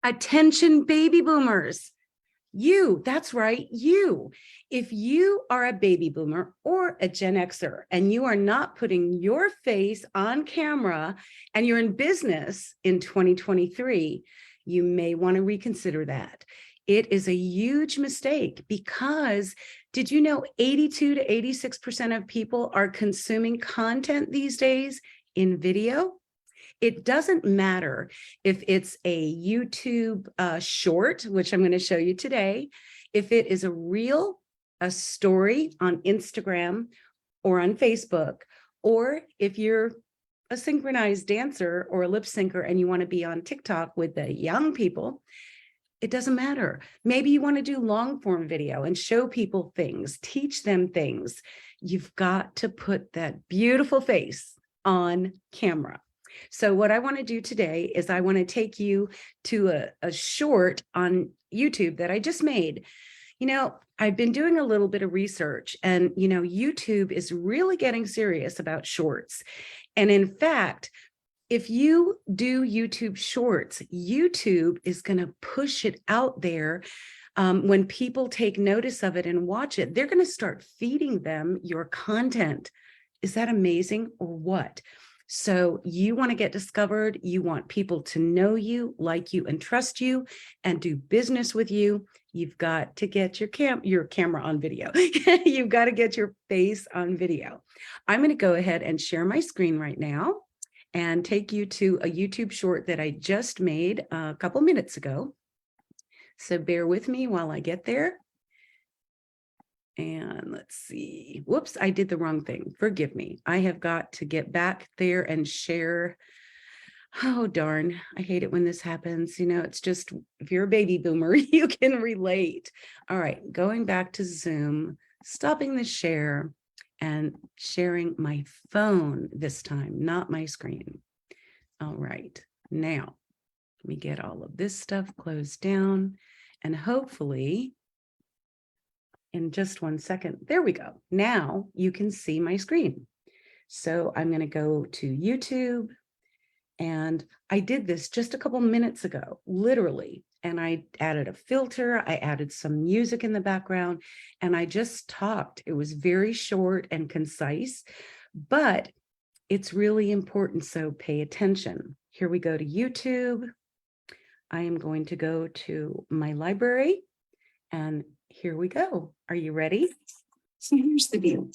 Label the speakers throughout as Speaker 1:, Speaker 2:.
Speaker 1: Attention, baby boomers. That's right, you. If you are a baby boomer or a Gen Xer and you are not putting your face on camera and you're in business in 2023, you may want to reconsider that. It is a huge mistake because did you know 82 to 86% of people are consuming content these days in video? It doesn't matter if it's a YouTube short, which I'm going to show you today, if it is a reel, a story on Instagram or on Facebook, or if you're a synchronized dancer or a lip syncer and you want to be on TikTok with the young people, it doesn't matter. Maybe you want to do long form video and show people things, teach them things. You've got to put that beautiful face on camera. So what I want to do today is I want to take you to a short on YouTube that I just made. You know, I've been doing a little bit of research and, you know, YouTube is really getting serious about shorts. And in fact, if you do YouTube shorts, YouTube is going to push it out there. When people take notice of it and watch it, they're going to start feeding them your content. Is that amazing or what? So you want to get discovered. You want people to know you, like you, and trust you, and do business with you. You've got to get your camera on video. You've got to get your face on video. I'm going to go ahead and share my screen right now and take you to a YouTube short that I just made a couple minutes ago. So bear with me while I get there. And let's see. Whoops, I did the wrong thing. Forgive me. I have got to get back there and share. Oh, darn. I hate it when this happens. You know, it's just, if you're a baby boomer, you can relate. All right, going back to Zoom, stopping the share and sharing my phone this time, not my screen. All right, now let me get all of this stuff closed down and hopefully in just 1 second. There we go. Now you can see my screen. So I'm going to go to YouTube. And I did this just a couple minutes ago, literally. And I added a filter. I added some music in the background. And I just talked. It was very short and concise, but it's really important. So pay attention. Here we go to YouTube. I am going to go to my library and here we go. Are you ready? So here's the deal.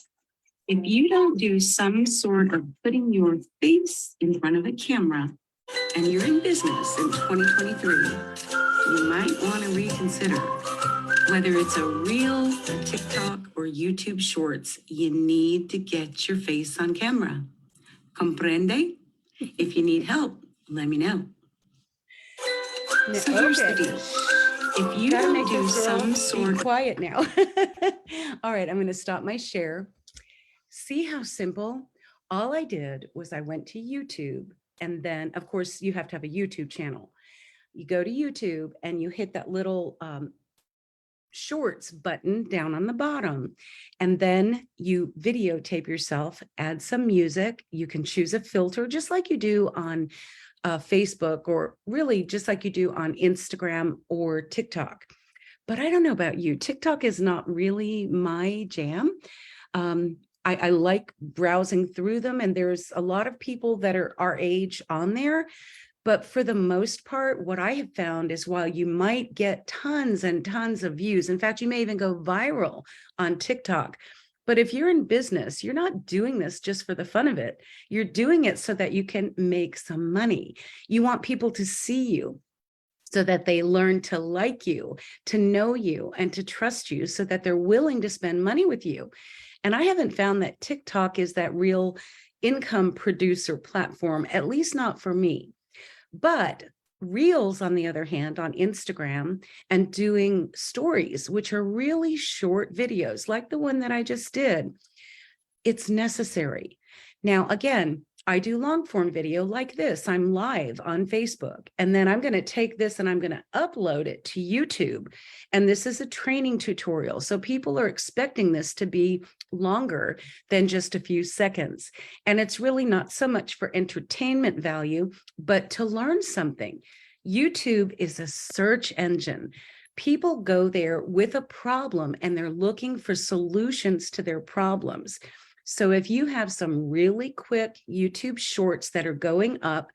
Speaker 1: If you don't do some sort of putting your face in front of a camera and you're in business in 2023, you might want to reconsider whether it's a reel, a TikTok, or YouTube shorts. You need to get your face on camera. Comprende? If you need help, let me know. So here's the deal. If you don't do some sort of quiet now. All right, I'm going to stop my share. See how simple? All I did was I went to YouTube and then, of course, you have to have a YouTube channel. You go to YouTube and you hit that little shorts button down on the bottom. And then you videotape yourself, add some music. You can choose a filter just like you do on Facebook or really just like you do on Instagram or TikTok. But I don't know about you. TikTok is not really my jam. I like browsing through them and there's a lot of people that are our age on there. But for the most part, what I have found is while you might get tons and tons of views, in fact, you may even go viral on TikTok. But if you're in business, you're not doing this just for the fun of it. You're doing it so that you can make some money. You want people to see you so that they learn to like you, to know you, and to trust you so that they're willing to spend money with you. And I haven't found that TikTok is that real income producer platform, at least not for me. But Reels, on the other hand, on Instagram and doing stories, which are really short videos like the one that I just did, it's necessary. Now, again, I do long form video like this. I'm live on Facebook, and then I'm going to take this and I'm going to upload it to YouTube. And this is a training tutorial. So people are expecting this to be longer than just a few seconds. And it's really not so much for entertainment value, but to learn something. YouTube is a search engine. People go there with a problem and they're looking for solutions to their problems. So if you have some really quick YouTube shorts that are going up,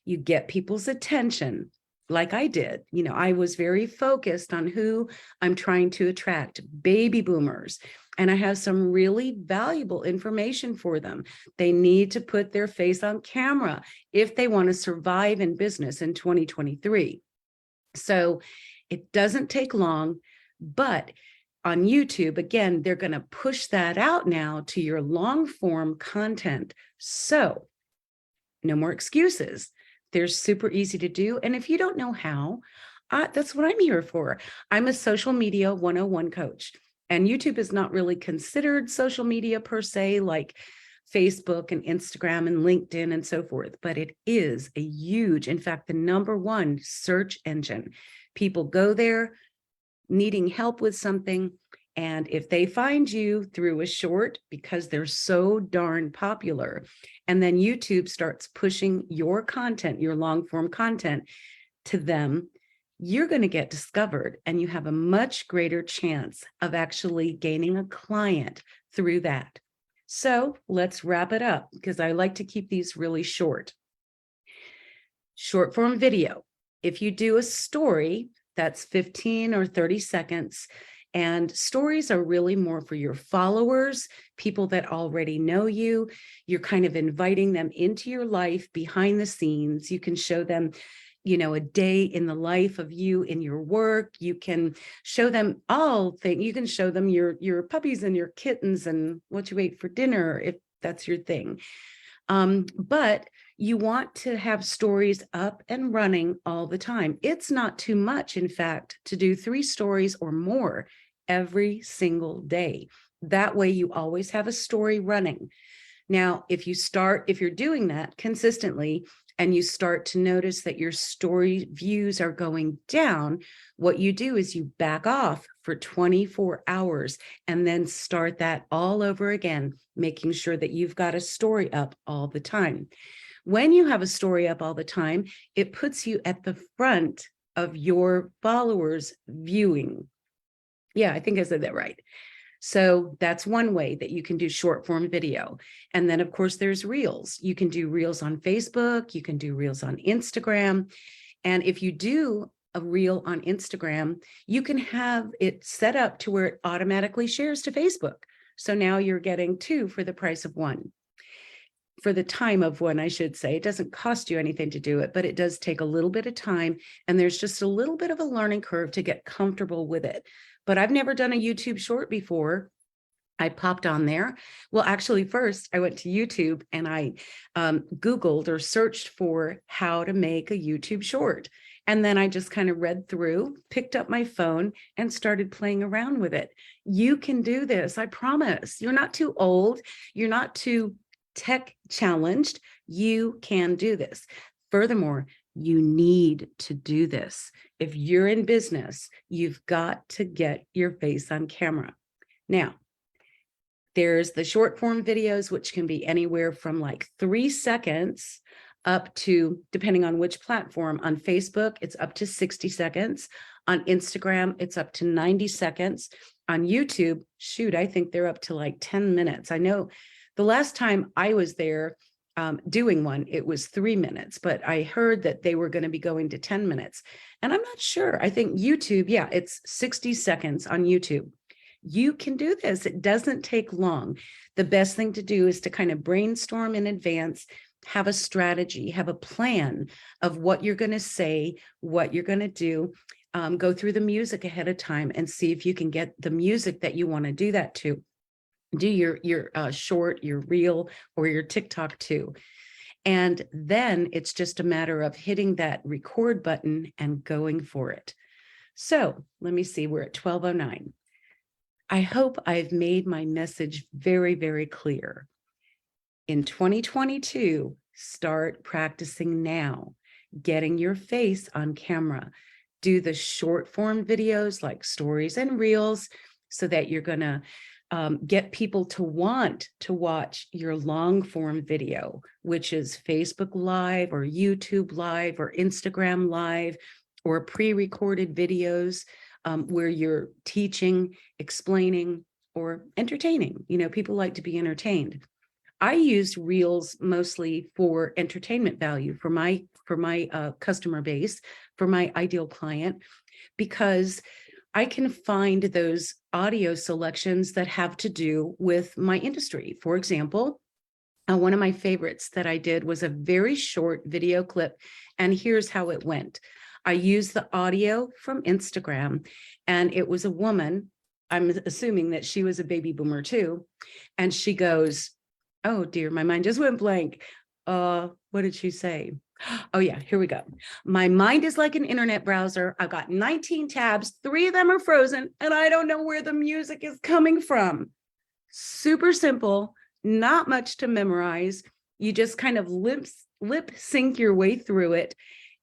Speaker 1: you get people's attention like I did. You know, I was very focused on who I'm trying to attract, baby boomers. And I have some really valuable information for them. They need to put their face on camera if they want to survive in business in 2023. So it doesn't take long, but on YouTube, again, they're going to push that out now to your long form content. So no more excuses. They're super easy to do. And if you don't know how, that's what I'm here for. I'm a social media 101 coach, and YouTube is not really considered social media per se, like Facebook and Instagram and LinkedIn and so forth, but it is a huge, in fact, the #1 search engine. People go there needing help with something. And if they find you through a short, because they're so darn popular, and then YouTube starts pushing your content, your long form content to them, you're going to get discovered, and you have a much greater chance of actually gaining a client through that. So let's wrap it up, because I like to keep these really short. Short form video. If you do a story, that's 15 or 30 seconds. And stories are really more for your followers, people that already know you. You're kind of inviting them into your life behind the scenes. You can show them, you know, a day in the life of you in your work. You can show them all things. You can show them your puppies and your kittens and what you ate for dinner, if that's your thing. But you want to have stories up and running all the time. It's not too much, in fact, to do 3 stories or more every single day. That way you always have a story running. Now, if you're doing that consistently and you start to notice that your story views are going down, what you do is you back off for 24 hours and then start that all over again, making sure that you've got a story up all the time. When you have a story up all the time, it puts you at the front of your followers viewing. Yeah, I think I said that right. So that's one way that you can do short form video. And then of course there's reels. You can do reels on Facebook, you can do reels on Instagram. And if you do a reel on Instagram, you can have it set up to where it automatically shares to Facebook. So now you're getting 2 for the price of 1. For the time of 1, I should say. It doesn't cost you anything to do it, but it does take a little bit of time. And there's just a little bit of a learning curve to get comfortable with it. But I've never done a YouTube short before. I popped on there. Well, actually, first I went to YouTube and I Googled or searched for how to make a YouTube short. And then I just kind of read through, picked up my phone and started playing around with it. You can do this. I promise. You're not too old. You're not too tech challenged. You can do this. Furthermore, you need to do this. If you're in business, you've got to get your face on camera. Now, there's the short form videos, which can be anywhere from like 3 seconds up to, depending on which platform. On Facebook, it's up to 60 seconds. On Instagram, it's up to 90 seconds. On YouTube, shoot, I think they're up to like 10 minutes. I know the last time I was there doing one, it was 3 minutes, but I heard that they were going to be going to 10 minutes. And I'm not sure. I think YouTube, yeah, it's 60 seconds on YouTube. You can do this. It doesn't take long. The best thing to do is to kind of brainstorm in advance, have a strategy, have a plan of what you're going to say, what you're going to do. Go through the music ahead of time and see if you can get the music that you want to do that to. Do your short, your reel, or your TikTok too. And then it's just a matter of hitting that record button and going for it. So let me see, we're at 12:09. I hope I've made my message very, very clear. In 2022, start practicing now, getting your face on camera. Do the short form videos like stories and reels so that you're going to get people to want to watch your long form video, which is Facebook Live or YouTube Live or Instagram Live or pre-recorded videos where you're teaching, explaining, or entertaining. You know, people like to be entertained. I used Reels mostly for entertainment value for my customer base, for my ideal client, because I can find those audio selections that have to do with my industry. For example, one of my favorites that I did was a very short video clip, and here's how it went. I used the audio from Instagram, and it was a woman. I'm assuming that she was a baby boomer too. And she goes, oh dear, my mind just went blank. What did she say? Oh yeah, here we go. My mind is like an internet browser. I've got 19 tabs, 3 of them are frozen, and I don't know where the music is coming from. Super simple, not much to memorize. You just kind of lip sync your way through it,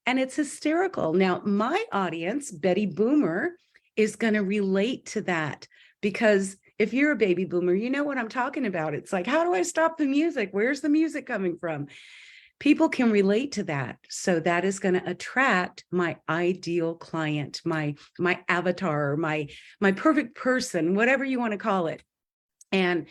Speaker 1: and it's hysterical. Now, my audience, Betty Boomer, is going to relate to that, because if you're a baby boomer, you know what I'm talking about. It's like, how do I stop the music? Where's the music coming from? People can relate to that. So that is going to attract my ideal client, my avatar, my perfect person, whatever you want to call it. And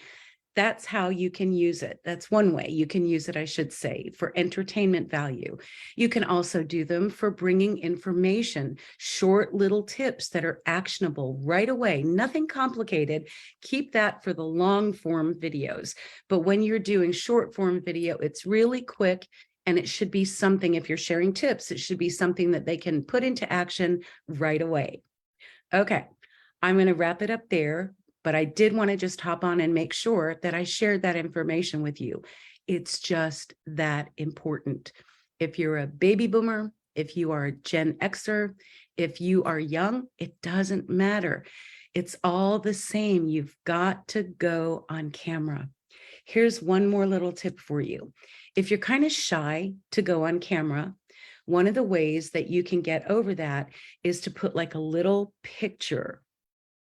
Speaker 1: that's how you can use it. That's one way you can use it, I should say, for entertainment value. You can also do them for bringing information, short little tips that are actionable right away, nothing complicated. Keep that for the long form videos. But when you're doing short form video, it's really quick, and it should be something, if you're sharing tips, it should be something that they can put into action right away. Okay, I'm going to wrap it up there. But I did want to just hop on and make sure that I shared that information with you. It's just that important. If you're a baby boomer, if you are a Gen Xer, if you are young, it doesn't matter. It's all the same. You've got to go on camera. Here's one more little tip for you. If you're kind of shy to go on camera, one of the ways that you can get over that is to put like a little picture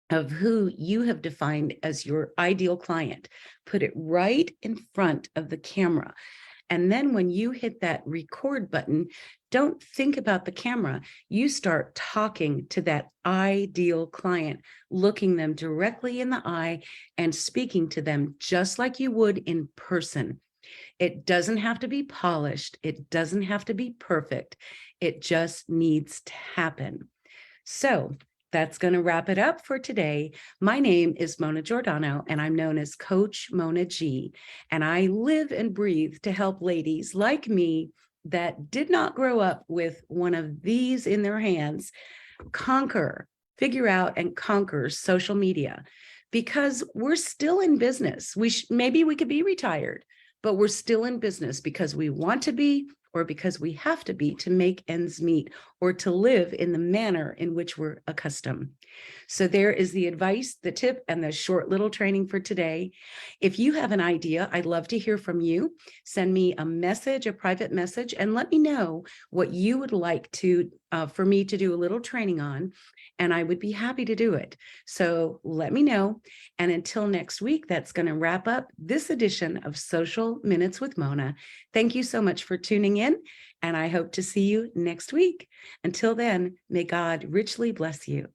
Speaker 1: of who you have defined as your ideal client. Put it right in front of the camera. And then when you hit that record button, don't think about the camera. You start talking to that ideal client, looking them directly in the eye and speaking to them just like you would in person. It doesn't have to be polished. It doesn't have to be perfect. It just needs to happen. So that's going to wrap it up for today. My name is Mona Giordano, and I'm known as Coach Mona G. And I live and breathe to help ladies like me that did not grow up with one of these in their hands figure out and conquer social media, because we're still in business. Maybe we could be retired, but we're still in business because we want to be, or because we have to be to make ends meet, or to live in the manner in which we're accustomed. So there is the advice, the tip, and the short little training for today. If you have an idea, I'd love to hear from you. Send me a message, a private message, and let me know what you would like to for me to do a little training on, and I would be happy to do it. So let me know. And until next week, that's going to wrap up this edition of Social Minutes with Mona. Thank you so much for tuning in, and I hope to see you next week. Until then, may God richly bless you.